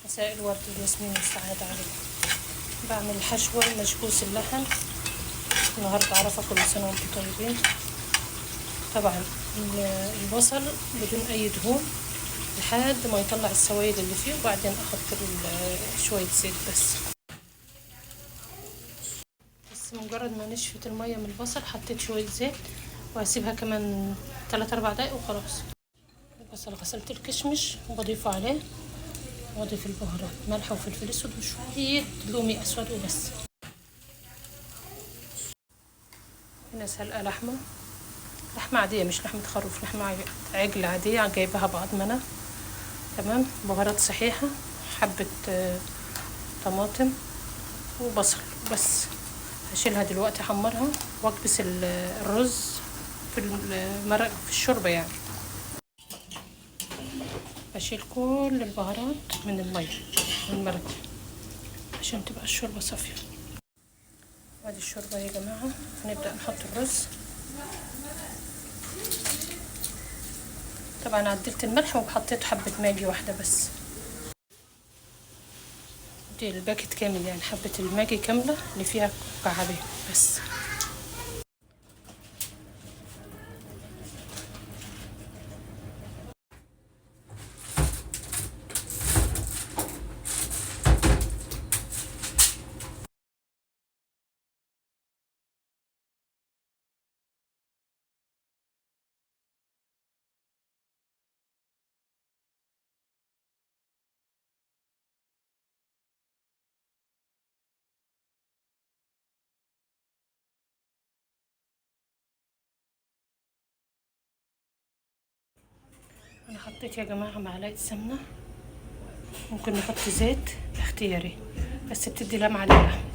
مساء الورد والياسمين والسعادة عليكم. بعمل حشوة مشبوس اللحم النهاردة عرفة، كل سنة وانتم طيبين. طبعا البصل بدون اي دهون لحد ما يطلع السوائل اللي فيه، وبعدين احط شوية زيت بس مجرد ما نشفت المية من البصل حطيت شوية زيت وهسيبها كمان 3-4 دقايق وخلاص. البصل غسلت الكشمش وبضيفه عليه، واضيف البهارات ملح وفلفل اسود وشوية لومي اسود وبس. هنا سلقة لحمة عادية، مش لحمة خروف، لحمة عجل عادية جايبها بعضمنة. تمام. بهارات صحيحة، حبة طماطم وبصل بس. هشيلها دلوقتي احمرها واكبس الرز في المرق في الشوربة يعني. بشيل كل البهارات من المية من المرق عشان تبقى الشوربة صافية. وادي الشوربة يا جماعة. هنبدأ نحط الرز. طبعا عدلت الملح وحطيت حبة ماجي واحدة بس، دي الباكت كامل يعني، حبة الماجي كاملة اللي فيها مكعبين بس. انا حطيت يا جماعة معلقة سمنة، ممكن نحط زيت اختياري بس بتدي لمعة للحم.